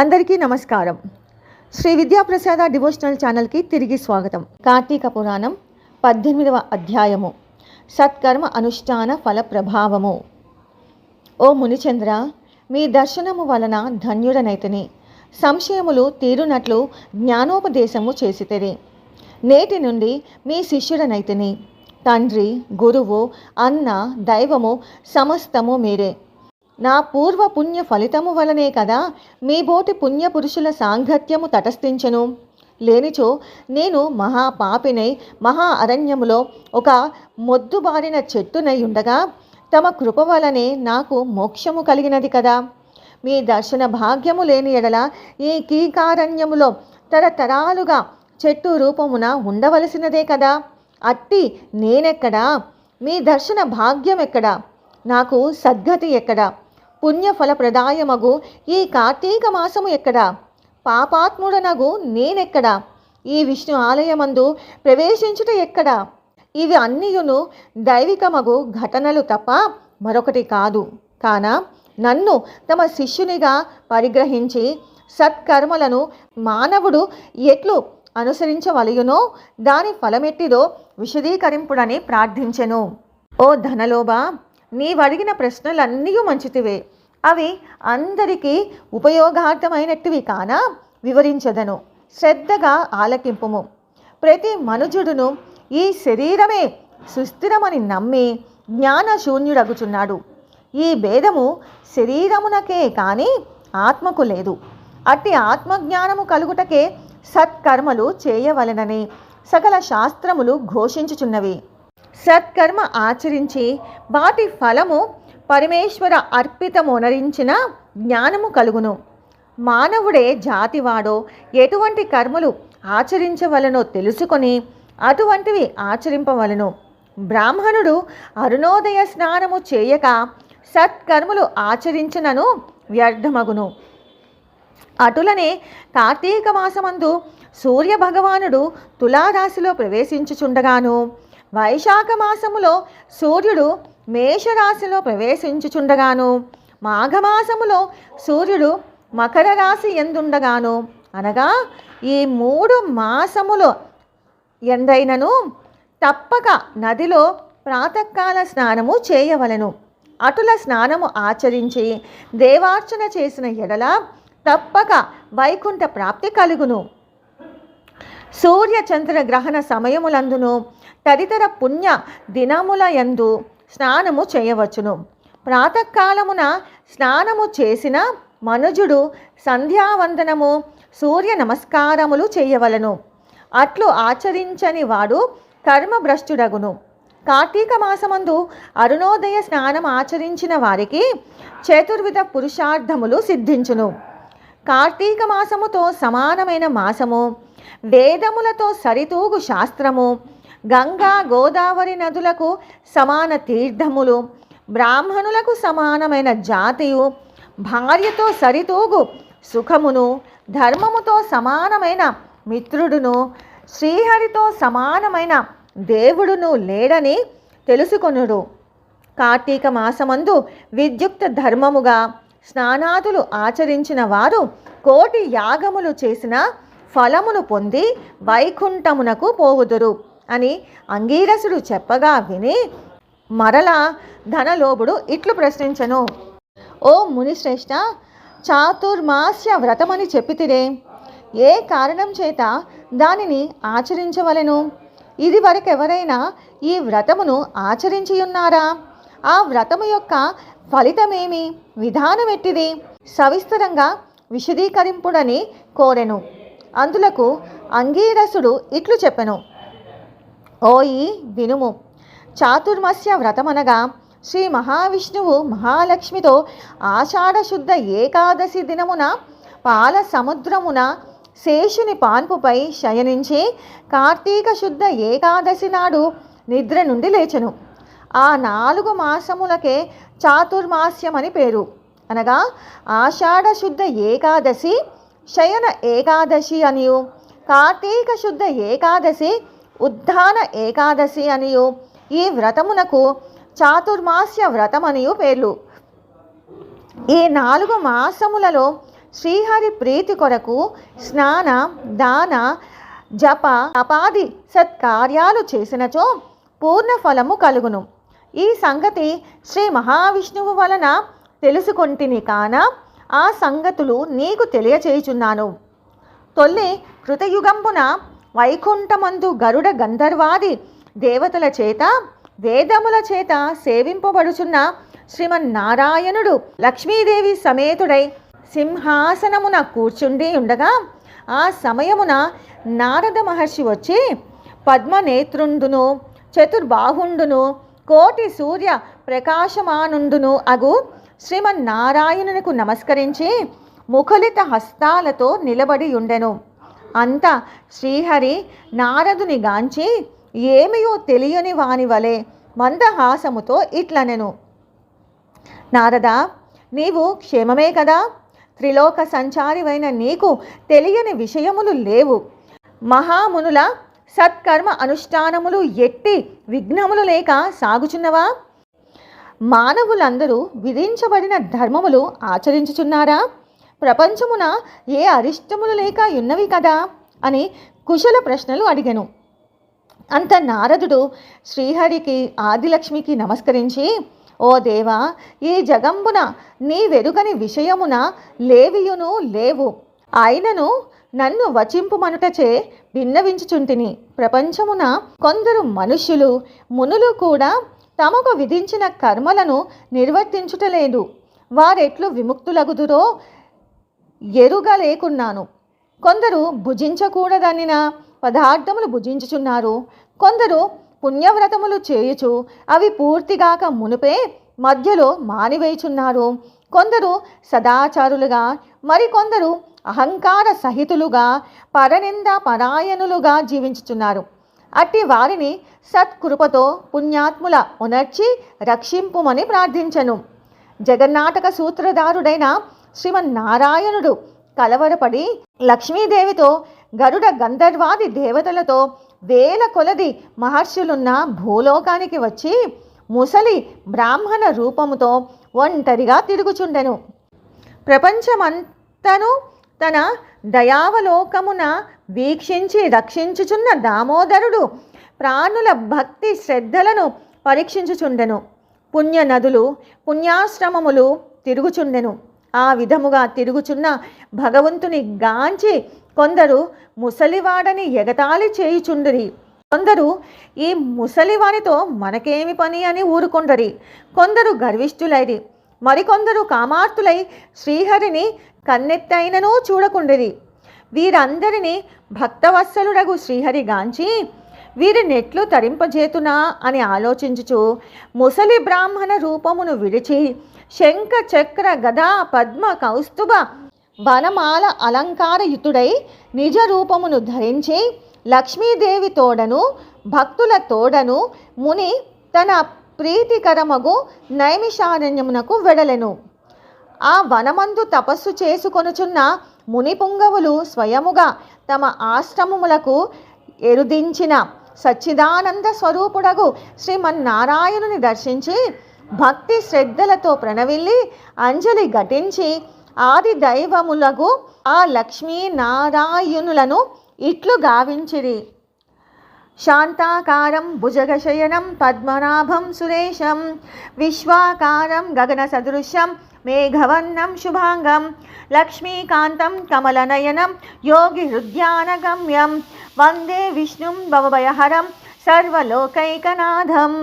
అందరికీ నమస్కారం. శ్రీ విద్యాప్రసాద డివోషనల్ ఛానల్కి తిరిగి స్వాగతం. కార్తీక పురాణం 18వ అధ్యాయము సత్కర్మ అనుష్ఠాన ఫల ప్రభావము. ఓ మునిచంద్ర, మీ దర్శనము వలన ధన్యుడనైతిని. సంశయములు తీరునట్లు జ్ఞానోపదేశము చేసితిరి. నేటి నుండి మీ శిష్యుడనైతిని. తండ్రి, గురువు, అన్న, దైవము సమస్తము మీరే. నా పూర్వ పుణ్య ఫలితము వలనే కదా మీ బోటి పుణ్యపురుషుల సాంగత్యము తటస్థించెను. లేనిచో నేను మహాపాపినై మహా అరణ్యములో ఒక మొద్దుబారిన చెట్టునై ఉండగా తమ కృప వలనే నాకు మోక్షము కలిగినది కదా. మీ దర్శన భాగ్యము లేని ఎడల ఈ కీకారణ్యములో తరతరాలుగా చెట్టు రూపమున ఉండవలసినదే కదా. అట్టి నేనెక్కడా? మీ దర్శన భాగ్యం ఎక్కడా? నాకు సద్గతి ఎక్కడా? పుణ్యఫల ప్రదాయమగు ఈ కార్తీక మాసము ఎక్కడా? పాపాత్ముడనగు నేనెక్కడా? ఈ విష్ణు ఆలయమందు ప్రవేశించుట ఎక్కడా? ఇవి అన్నియును దైవికమగు ఘటనలు తప్ప మరొకటి కాదు. కాన నన్ను తమ శిష్యునిగా పరిగ్రహించి సత్కర్మలను మానవుడు ఎట్లు అనుసరించవలయునో దాని ఫలమెట్టిదో విశదీకరింపుడని ప్రార్థించెను. ఓ ధనలోభా, నీవడిగిన ప్రశ్నలన్నీ మంచితివే. అవి అందరికీ ఉపయోగార్థమైనటివి కాన వివరించదను. శ్రద్ధగా ఆలకింపుము. ప్రతి మనుజుడును ఈ శరీరమే సుస్థిరమని నమ్మి జ్ఞానశూన్యుడగుచున్నాడు. ఈ భేదము శరీరమునకే కానీ ఆత్మకు లేదు. అట్టి ఆత్మజ్ఞానము కలుగుటకే సత్కర్మలు చేయవలెనని సకల శాస్త్రములు ఘోషించుచున్నవి. సత్కర్మ ఆచరించి వాటి ఫలము పరమేశ్వర అర్పితమునరించిన జ్ఞానము కలుగును. మానవుడే జాతివాడో ఎటువంటి కర్మలు ఆచరించవలనో తెలుసుకొని అటువంటివి ఆచరింపవలను. బ్రాహ్మణుడు అరుణోదయ స్నానము చేయక సత్కర్మలు ఆచరించినను వ్యర్థమగును. అటులనే కార్తీక మాసమందు సూర్య భగవానుడు తులారాశిలో ప్రవేశించుచుండగాను, వైశాఖ మాసములో సూర్యుడు మేషరాశిలో ప్రవేశించుచుండగాను, మాఘమాసములో సూర్యుడు మకర రాశి ఎందుండగాను, అనగా ఈ 3 మాసములో ఎందైనను తప్పక నదిలో ప్రాతకాల స్నానము చేయవలెను. అటుల స్నానము ఆచరించి దేవార్చన చేసిన ఎడల తప్పక వైకుంఠ ప్రాప్తి కలుగును. సూర్య చంద్ర గ్రహణ సమయములందును తదితర పుణ్య దినముల యందు స్నానము చేయవచ్చును. ప్రాతకాలమున స్నానము చేసిన మనుజుడు సంధ్యావందనము, సూర్య నమస్కారములు చేయవలను. అట్లు ఆచరించని వాడు కర్మభ్రష్టుడగును. కార్తీక మాసమందు అరుణోదయ స్నానం ఆచరించిన వారికి చతుర్విధ పురుషార్థములు సిద్ధించును. కార్తీక మాసముతో సమానమైన మాసము, వేదములతో సరితూగు శాస్త్రము, గంగా గోదావరి నదులకు సమాన తీర్థములు, బ్రాహ్మణులకు సమానమైన జాతియు, భార్యతో సరితూగు సుఖమును, ధర్మముతో సమానమైన మిత్రుడును, శ్రీహరితో సమానమైన దేవుడును లేడని తెలుసుకొనుడు. కార్తీక మాసమందు విద్యుక్త ధర్మముగా స్నానాదులు ఆచరించిన వారు 1,000,000 యాగములు చేసిన ఫలమును పొంది వైకుంఠమునకు పోవుదురు అని అంగీరసుడు చెప్పగా విని మరలా ధనలోభుడు ఇట్లు ప్రశ్నించెను. ఓ మునిశ్రేష్ఠ, చాతుర్మాస్య వ్రతమని చెప్పితిరే. ఏ కారణం చేత దానిని ఆచరించవలెను? ఇది వరకెవరైనా ఈ వ్రతమును ఆచరించియున్నారా? ఆ వ్రతము యొక్క ఫలితమేమి? విధానమెట్టిది? సవిస్తరంగా విశదీకరింపుడని కోరెను. అందులకు అంగీరసుడు ఇట్లు చెప్పెను. ఓయి వినుము. చాతుర్మాస్య వ్రతమనగా శ్రీ మహావిష్ణువు మహాలక్ష్మితో ఆషాఢ శుద్ధ ఏకాదశి దినమున పాల సముద్రమున శేషుని పాన్పుపై శయనించి కార్తీక శుద్ధ ఏకాదశి నాడు నిద్ర నుండి లేచెను. ఆ 4 మాసములకే చాతుర్మాస్యమని పేరు. అనగా ఆషాఢ శుద్ధ ఏకాదశి, శయన ఏకాదశి అనియు, కార్తీక శుద్ధ ఏకాదశి, ఉద్ధాన ఏకాదశి అనియు ఈ వ్రతమునకు చాతుర్మాస్య వ్రతమనియు పేర్లు. ఈ 4 మాసములలో శ్రీహరి ప్రీతి కొరకు స్నాన దాన జప తపాది సత్కార్యాలు చేసినచో పూర్ణ ఫలము కలుగును. ఈ సంగతి శ్రీ మహావిష్ణువు వలన తెలుసుకొంటిని కాన ఆ సంగతులు నీకు తెలియచేయుచున్నాను. తొల్లి కృతయుగంబున వైకుంఠమందు గరుడ గంధర్వాది దేవతల చేత వేదముల చేత సేవింపబడుచున్న శ్రీమన్నారాయణుడు లక్ష్మీదేవి సమేతుడై సింహాసనమున కూర్చుండి ఉండగా ఆ సమయమున నారద మహర్షి వచ్చి పద్మనేత్రుండును చతుర్బాహుండును కోటి సూర్య ప్రకాశమానుండును అగు శ్రీమన్నారాయణునికి నమస్కరించి ముఖలిత హస్తాలతో నిలబడి ఉండెను. అంత శ్రీహరి నారదుని గాంచి ఏమియో తెలియని వాని వలె మందహాసముతో ఇట్లనెను. నారదా, నీవు క్షేమమే కదా? త్రిలోక సంచారివైన నీకు తెలియని విషయములు లేవు. మహామునుల సత్కర్మ అనుష్ఠానములు ఎట్టి విఘ్నములు లేక సాగుచున్నవా? మానవులందరూ విధించబడిన ధర్మములు ఆచరించుచున్నారా? ప్రపంచమున ఏ అరిష్టములు లేక ఉన్నవి కదా అని కుశల ప్రశ్నలు అడిగెను. అంత నారదుడు శ్రీహరికి ఆదిలక్ష్మికి నమస్కరించి, ఓ దేవా, ఈ జగంబున నీ వెరుగని విషయమున లేవియును లేవు. ఆయనను నన్ను వచింపుమనుటచే విన్నవించుచుంటిని. ప్రపంచమున కొందరు మనుష్యులు మునులు కూడా తమకు విధించిన కర్మలను నిర్వర్తించుటలేదు. వారెట్లు విముక్తులగుదురో ఎరుగలేకున్నాను. కొందరు భుజించకూడదనిన పదార్థములు భుజించుచున్నారు. కొందరు పుణ్యవ్రతములు చేయుచు అవి పూర్తిగాక మునుపే మధ్యలో మానివేయుచున్నారు. కొందరు సదాచారులుగా, మరికొందరు అహంకార సహితులుగా, పరనింద పరాయణులుగా జీవించుచున్నారు. అట్టి వారిని సత్కృపతో పుణ్యాత్ముల ఉనర్చి రక్షింపుమని ప్రార్థించను. జగన్నాటక సూత్రధారుడైన శ్రీమన్నారాయణుడు కలవరపడి లక్ష్మీదేవితో గరుడ గంధర్వాది దేవతలతో వేల కొలది మహర్షులున్న భూలోకానికి వచ్చి ముసలి బ్రాహ్మణ రూపముతో ఒంటరిగా తిరుగుచుండెను. ప్రపంచమంతను తన దయావలోకమున వీక్షించి రక్షించుచున్న దామోదరుడు ప్రాణుల భక్తి శ్రద్ధలను పరీక్షించుచుండెను. పుణ్య నదులు పుణ్యాశ్రమములు తిరుగుచుండెను. ఆ విధముగా తిరుగుచున్న భగవంతుని గాంచి కొందరు ముసలివాడని ఎగతాళి చేయుచుండరి. కొందరు ఈ ముసలివానితో మనకేమి పని అని ఊరుకొండరి. కొందరు గర్విష్ఠులైరి. మరికొందరు కామార్తులై శ్రీహరిని కన్నెత్తైనను చూడకుండిరి. వీరందరినీ భక్తవత్సలుడగు శ్రీహరి గాంచి వీరినెట్లు తరింపజేతునా అని ఆలోచించుచు ముసలి బ్రాహ్మణ రూపమును విడిచి శంఖ చక్ర గదా పద్మ కౌస్తుభ వనమాల అలంకారయుతుడై నిజ రూపమును ధరించి లక్ష్మీదేవి తోడను భక్తుల తోడను ముని తన ప్రీతికరమగు నైమిషారణ్యమునకు వెడలెను. ఆ వనమందు తపస్సు చేసుకొనుచున్న ముని పుంగవులు స్వయముగా తమ ఆశ్రమములకు ఎరుదించిన సచ్చిదానంద స్వరూపుడగు శ్రీమన్నారాయణుని దర్శించి భక్తి శ్రద్ధలతో ప్రణవిల్లి అంజలి ఘటించి ఆది దైవములగు ఆ లక్ష్మీనారాయణులను ఇట్లు గావించిరి. శాంతాకారం భుజగశయనం పద్మనాభం సురేశం విశ్వాకారం గగన సదృశం మేఘవర్ణం శుభాంగం లక్ష్మీకాంతం కమలనయనం యోగి హృద్యానగమ్యం వందే విష్ణుం భవభయహరం సర్వలోకైకనాథం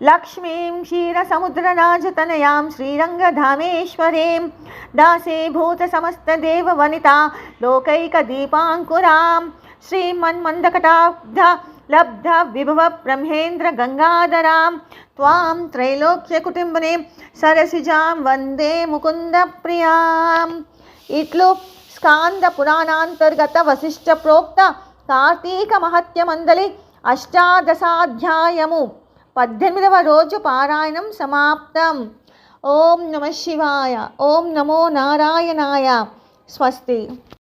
లక్ష్మీం క్షీరసముద్రరాజతనయాం శ్రీరంగధామేశ్వరీం దాసీభూత సమస్తదేవవనితా లోకైకదీపాంకురాం శ్రీమన్మందకటాబ్ధ లబ్ధ విభవ బ్రహ్మేంద్ర గంగాధరాం త్వాం త్రైలోక్యకుటుంబినీం సరసిజాం వందే ముకుంద ప్రియాం. ఇట్లు స్కాంద పురాణాంతర్గత వశిష్ఠ ప్రోక్త కార్తీక మహత్యమందలి అష్టాదశాధ్యాయము 18వ రోజు పారాయణం సమాప్తం. ఓం నమ శివాయ. ఓం నమో నారాయణాయ. స్వస్తి.